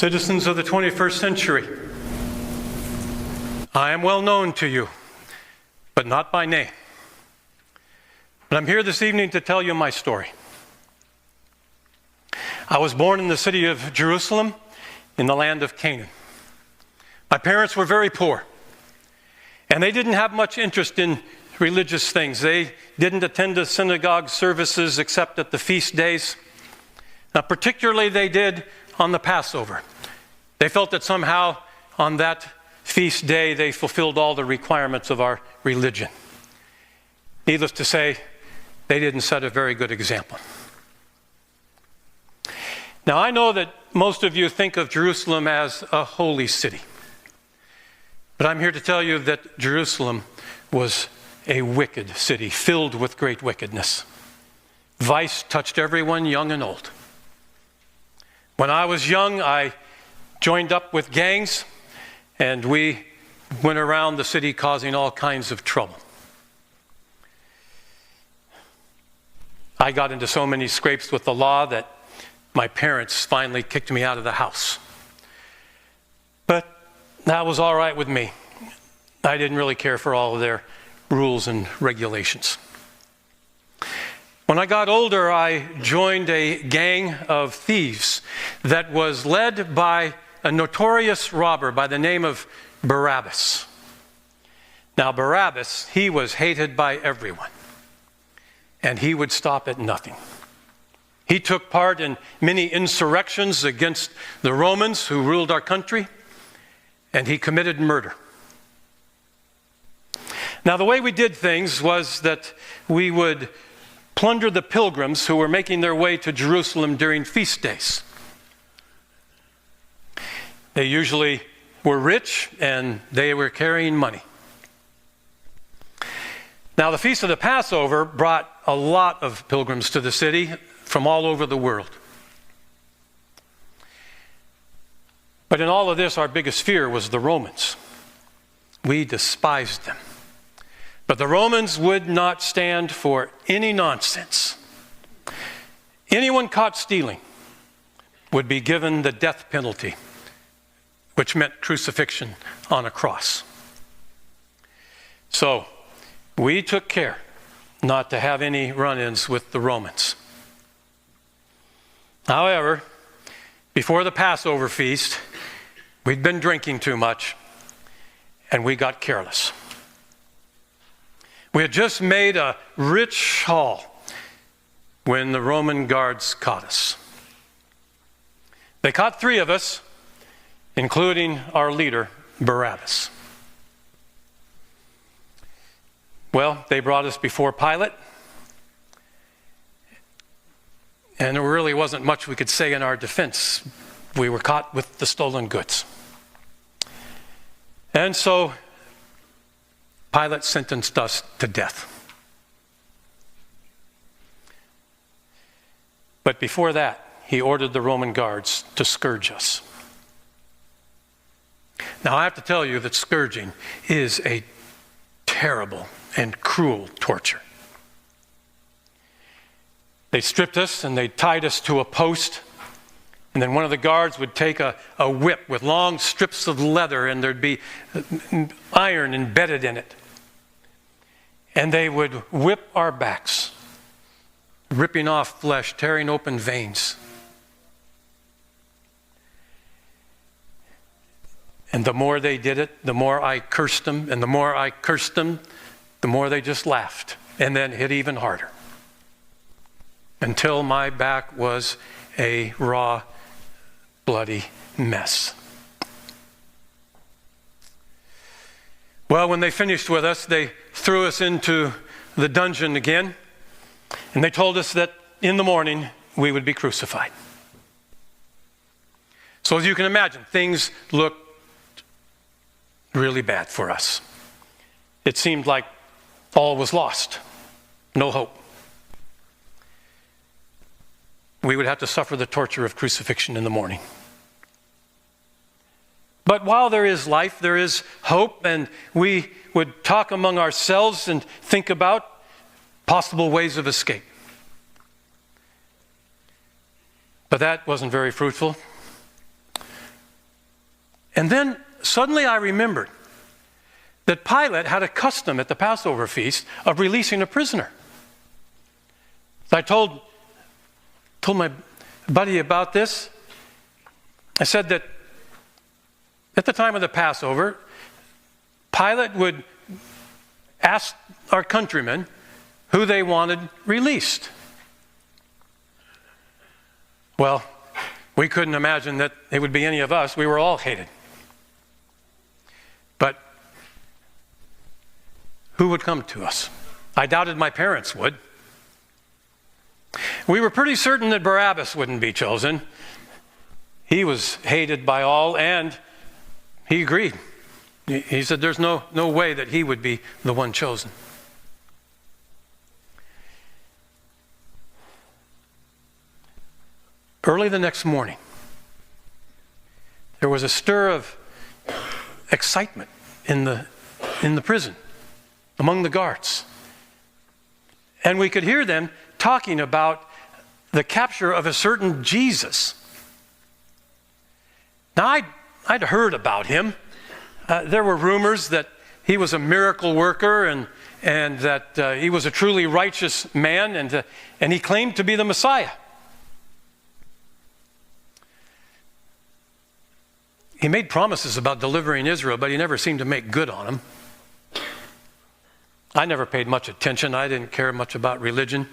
Citizens of the 21st century, I am well known to you, but not by name. But I'm here this evening to tell you my story. I was born in the city of Jerusalem in the land of Canaan. My parents were very poor, and they didn't have much interest in religious things. They didn't attend the synagogue services except at the feast days. Now, particularly they did on the Passover. They felt that somehow on that feast day they fulfilled all the requirements of our religion. Needless to say, they didn't set a very good example. Now, I know that most of you think of Jerusalem as a holy city. But I'm here to tell you that Jerusalem was a wicked city, filled with great wickedness. Vice touched everyone, young and old. When I was young, I joined up with gangs, and we went around the city causing all kinds of trouble. I got into so many scrapes with the law that my parents finally kicked me out of the house. But that was all right with me. I didn't really care for all of their rules and regulations. When I got older, I joined a gang of thieves that was led by a notorious robber by the name of Barabbas. Now, Barabbas, he was hated by everyone, and he would stop at nothing. He took part in many insurrections against the Romans who ruled our country, and he committed murder. Now, the way we did things was that we would plunder the pilgrims who were making their way to Jerusalem during feast days. They usually were rich and they were carrying money. Now, the Feast of the Passover brought a lot of pilgrims to the city from all over the world. But in all of this, our biggest fear was the Romans. We despised them. But the Romans would not stand for any nonsense. Anyone caught stealing would be given the death penalty, which meant crucifixion on a cross. So we took care not to have any run-ins with the Romans. However, before the Passover feast, we'd been drinking too much, and we got careless. We had just made a rich haul when the Roman guards caught us. They caught 3 of us, including our leader, Barabbas. Well, they brought us before Pilate, and there really wasn't much we could say in our defense. We were caught with the stolen goods. And so Pilate sentenced us to death. But before that, he ordered the Roman guards to scourge us. Now, I have to tell you that scourging is a terrible and cruel torture. They stripped us and they tied us to a post. And then one of the guards would take a whip with long strips of leather, and there'd be iron embedded in it. And they would whip our backs, ripping off flesh, tearing open veins. And the more they did it, the more I cursed them. And the more I cursed them, the more they just laughed and then hit even harder. Until my back was a raw, bloody mess. Well, when they finished with us, they threw us into the dungeon again, and they told us that in the morning we would be crucified. So as you can imagine, things looked really bad for us. It seemed like all was lost, no hope. We would have to suffer the torture of crucifixion in the morning. But while there is life, there is hope, and we would talk among ourselves and think about possible ways of escape. But that wasn't very fruitful. And then suddenly I remembered that Pilate had a custom at the Passover feast of releasing a prisoner. I told my buddy about this. I said that at the time of the Passover, Pilate would ask our countrymen who they wanted released. Well, we couldn't imagine that it would be any of us. We were all hated. But who would come to us? I doubted my parents would. We were pretty certain that Barabbas wouldn't be chosen. He was hated by all, and he agreed. He said there's no way that he would be the one chosen. Early the next morning, there was a stir of excitement in the prison among the guards. And we could hear them talking about the capture of a certain Jesus. Now, I'd heard about him. There were rumors that he was a miracle worker and that he was a truly righteous man, and he claimed to be the Messiah. He made promises about delivering Israel, but he never seemed to make good on them. I never paid much attention. I didn't care much about religion.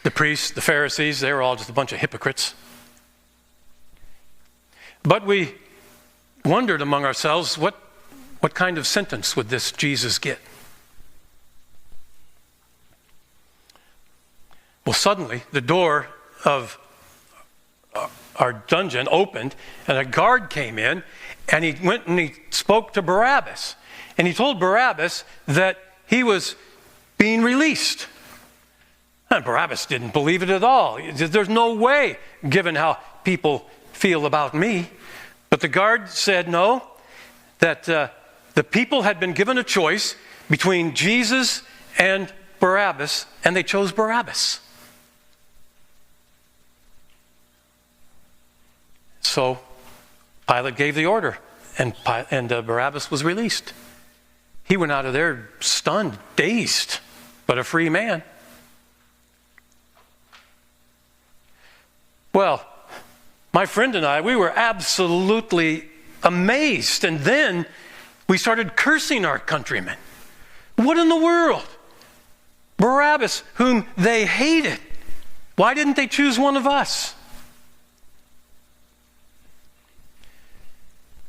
The priests, the Pharisees, they were all just a bunch of hypocrites. But we wondered among ourselves, what kind of sentence would this Jesus get? Well, suddenly, the door of our dungeon opened, and a guard came in, and he went and he spoke to Barabbas. And he told Barabbas that he was being released. And Barabbas didn't believe it at all. He said, there's no way, given how people feel about me. But the guard said no, that the people had been given a choice between Jesus and Barabbas, and they chose Barabbas. So Pilate gave the order, and Barabbas was released. He went out of there stunned, dazed, but a free man. Well, my friend and I, we were absolutely amazed. And then we started cursing our countrymen. What in the world? Barabbas, whom they hated. Why didn't they choose one of us?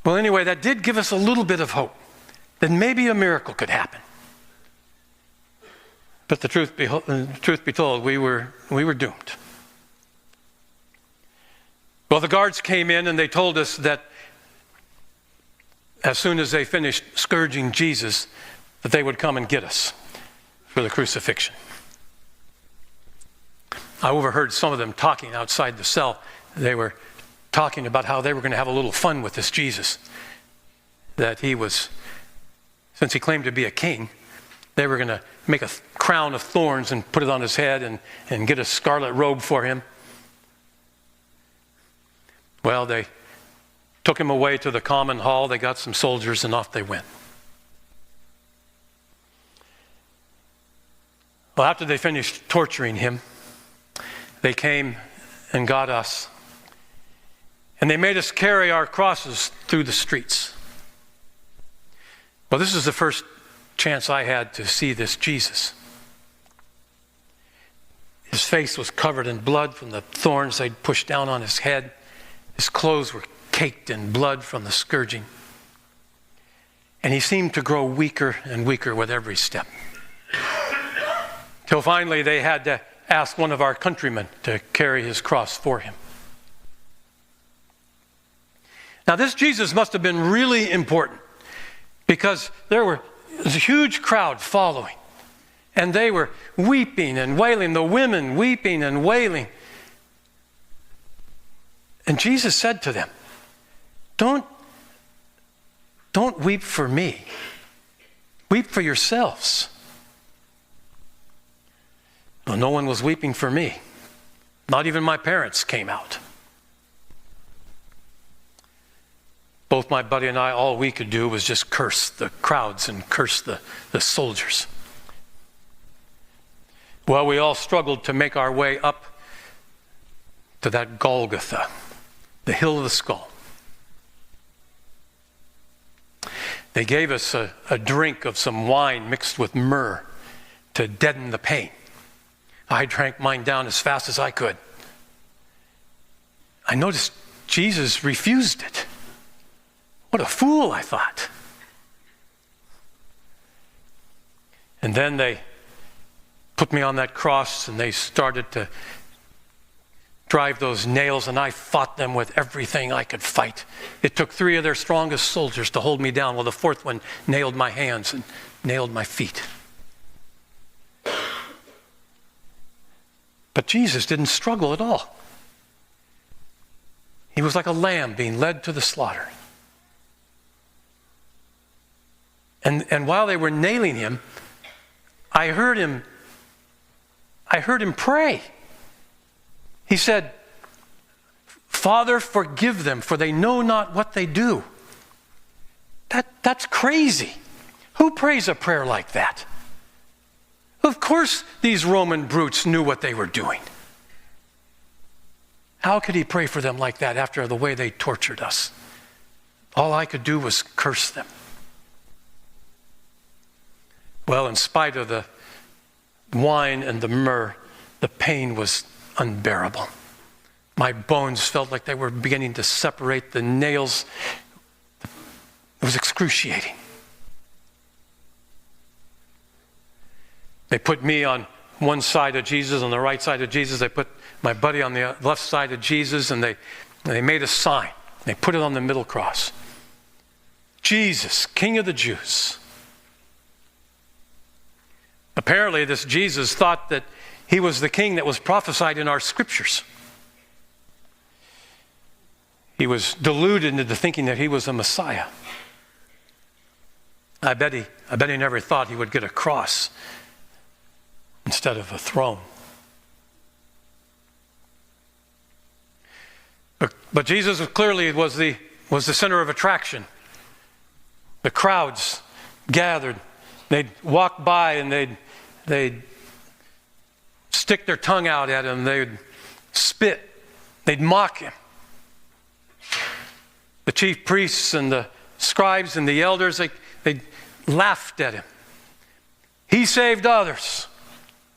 Well, anyway, that did give us a little bit of hope that maybe a miracle could happen. But the truth be told, we were doomed. Well, the guards came in and they told us that as soon as they finished scourging Jesus, that they would come and get us for the crucifixion. I overheard some of them talking outside the cell. They were talking about how they were going to have a little fun with this Jesus. That he was, since he claimed to be a king, they were going to make a crown of thorns and put it on his head and get a scarlet robe for him. Well, they took him away to the common hall. They got some soldiers and off they went. Well, after they finished torturing him, they came and got us. And they made us carry our crosses through the streets. Well, this is the first chance I had to see this Jesus. His face was covered in blood from the thorns they'd pushed down on his head. His clothes were caked in blood from the scourging. And he seemed to grow weaker and weaker with every step. Till finally they had to ask one of our countrymen to carry his cross for him. Now this Jesus must have been really important because there was a huge crowd following. And they were weeping and wailing, the women weeping and wailing. And Jesus said to them, Don't weep for me. Weep for yourselves. Well, no one was weeping for me. Not even my parents came out. Both my buddy and I, all we could do was just curse the crowds and curse the soldiers. Well, we all struggled to make our way up to that Golgotha, the hill of the skull. They gave us a drink of some wine mixed with myrrh to deaden the pain. I drank mine down as fast as I could. I noticed Jesus refused it. What a fool, I thought. And then they put me on that cross and they started to drive those nails, and I fought them with everything I could fight. It took 3 of their strongest soldiers to hold me down, while the 4th one nailed my hands and nailed my feet. But Jesus didn't struggle at all. He was like a lamb being led to the slaughter. And while they were nailing him, I heard him pray. He said, "Father, forgive them, for they know not what they do." That's crazy. Who prays a prayer like that? Of course these Roman brutes knew what they were doing. How could he pray for them like that after the way they tortured us? All I could do was curse them. Well, in spite of the wine and the myrrh, the pain was unbearable. My bones felt like they were beginning to separate. The nails, it was excruciating. They put me on one side of Jesus, on the right side of Jesus. They put my buddy on the left side of Jesus, and they made a sign. They put it on the middle cross. Jesus, King of the Jews. Apparently, this Jesus thought that he was the king that was prophesied in our scriptures. He was deluded into thinking that he was a Messiah. I bet he never thought he would get a cross instead of a throne. But Jesus clearly was the center of attraction. The crowds gathered. They'd walk by and they'd stick their tongue out at him. They'd spit. They'd mock him. The chief priests and the scribes and the elders, they laughed at him. He saved others.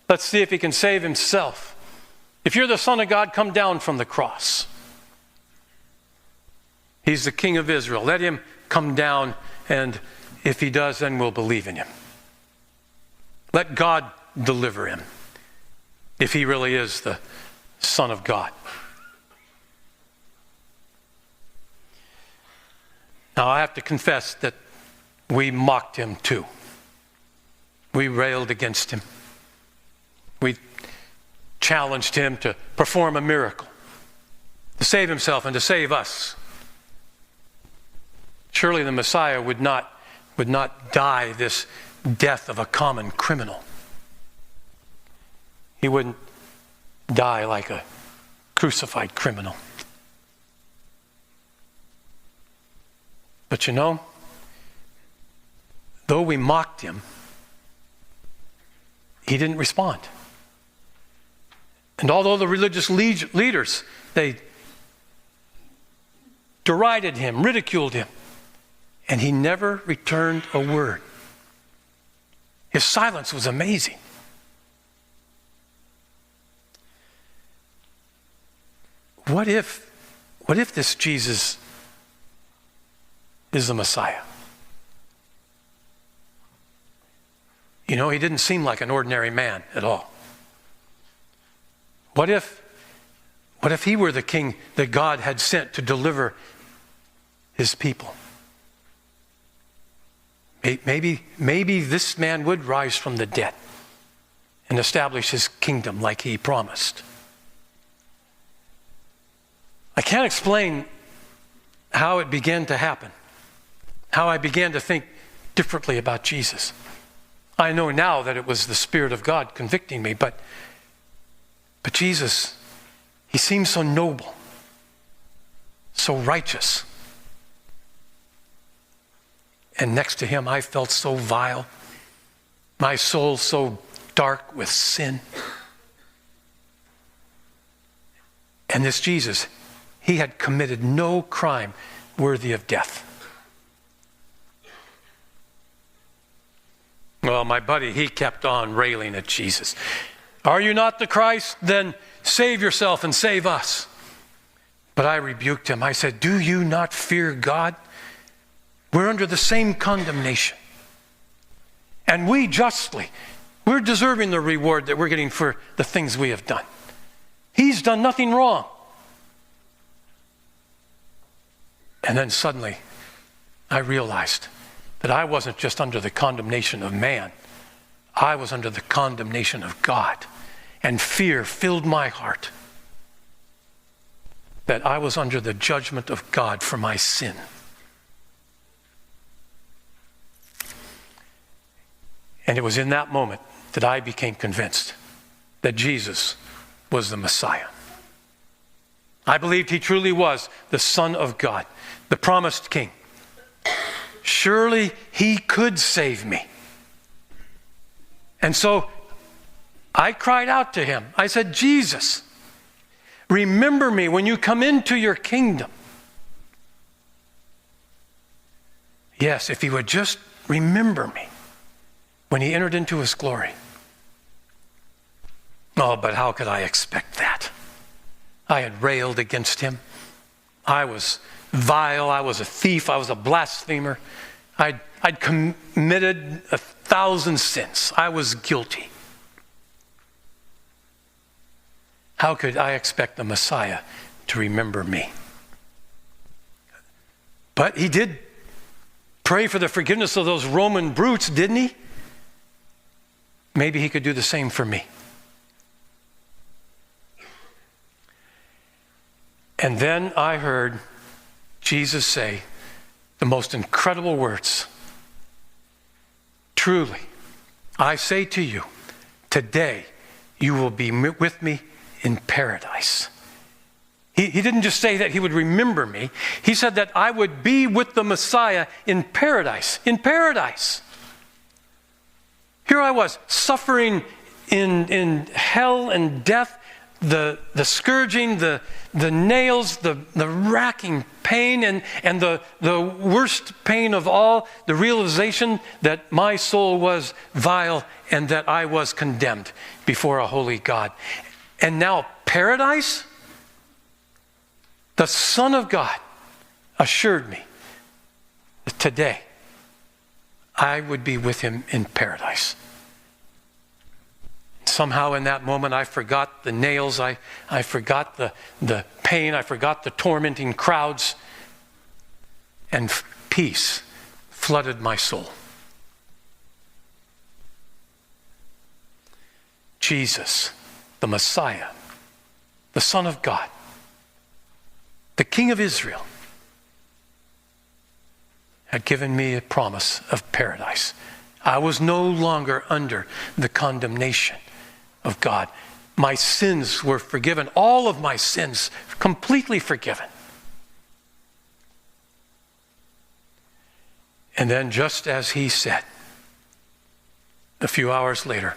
Let's see if he can save himself. If you're the Son of God, come down from the cross. He's the King of Israel. Let him come down, and if he does, then we'll believe in him. Let God deliver him, if he really is the Son of God. Now, I have to confess that we mocked him too. We railed against him. We challenged him to perform a miracle, to save himself and to save us. Surely the Messiah would not die this death of a common criminal. He wouldn't die like a crucified criminal. But you know, though we mocked him, he didn't respond. And although the religious leaders, they derided him, ridiculed him, and he never returned a word. His silence was amazing. What if this Jesus is the Messiah? You know, he didn't seem like an ordinary man at all. What if he were the king that God had sent to deliver his people? Maybe this man would rise from the dead and establish his kingdom like he promised. I can't explain how it began to happen, how I began to think differently about Jesus. I know now that it was the Spirit of God convicting me, but Jesus, he seemed so noble, so righteous, And next to him, I felt so vile. My soul so dark with sin. And this Jesus, he had committed no crime worthy of death. Well, my buddy, he kept on railing at Jesus. Are you not the Christ? Then save yourself and save us. But I rebuked him. I said, do you not fear God? We're under the same condemnation. And we justly, we're deserving the reward that we're getting for the things we have done. He's done nothing wrong. And then suddenly, I realized that I wasn't just under the condemnation of man. I was under the condemnation of God. And fear filled my heart that I was under the judgment of God for my sin. And it was in that moment that I became convinced that Jesus was the Messiah. I believed he truly was the Son of God, the promised King. Surely he could save me. And so I cried out to him. I said, Jesus, remember me when you come into your kingdom. Yes, if he would just remember me when he entered into his glory. Oh, but how could I expect that? I had railed against him. I was vile. I was a thief. I was a blasphemer. I'd committed 1,000 sins. I was guilty. How could I expect the Messiah to remember me? But he did pray for the forgiveness of those Roman brutes, didn't he? Maybe he could do the same for me. And then I heard Jesus say the most incredible words. Truly, I say to you, today you will be with me in paradise. He didn't just say that he would remember me. He said that I would be with the Messiah in paradise. In paradise. Here I was, suffering in hell and death, the scourging, the nails, the racking pain, and the worst pain of all, the realization that my soul was vile and that I was condemned before a holy God. And now paradise? The Son of God assured me that today I would be with him in paradise. Somehow in that moment I forgot the nails, I forgot the pain, I forgot the tormenting crowds, and peace flooded my soul. Jesus, the Messiah, the Son of God, the King of Israel, had given me a promise of paradise. I was no longer under the condemnation of God. My sins were forgiven. All of my sins completely forgiven. And then just as he said, a few hours later,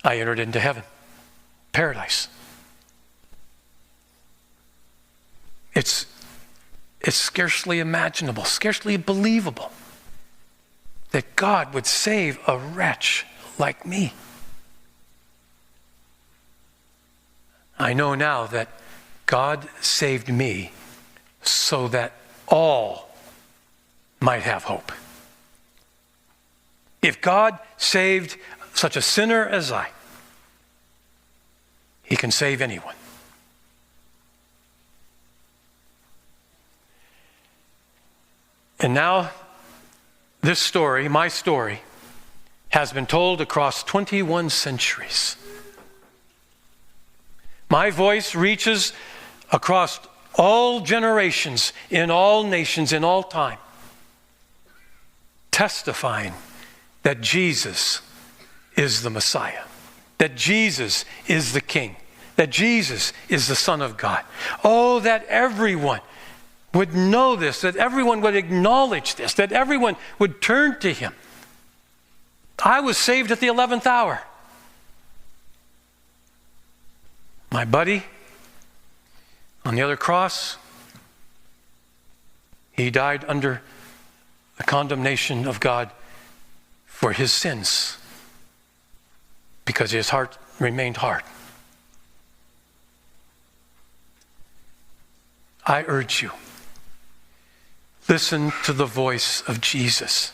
I entered into heaven, paradise. It's scarcely imaginable, scarcely believable that God would save a wretch like me. I know now that God saved me so that all might have hope. If God saved such a sinner as I, he can save anyone. And now, this story, my story, has been told across 21 centuries. My voice reaches across all generations, in all nations, in all time, testifying that Jesus is the Messiah, that Jesus is the King, that Jesus is the Son of God. Oh, that everyone would know this, that everyone would acknowledge this, that everyone would turn to him. I was saved at the 11th hour. My buddy on the other cross, he died under the condemnation of God for his sins because his heart remained hard. I urge you, listen to the voice of Jesus.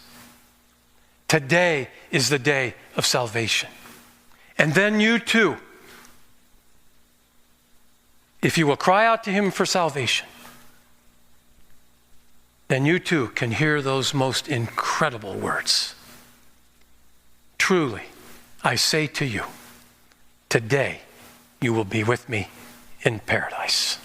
Today is the day of salvation. And then you too, if you will cry out to him for salvation, then you too can hear those most incredible words. Truly, I say to you, today you will be with me in paradise.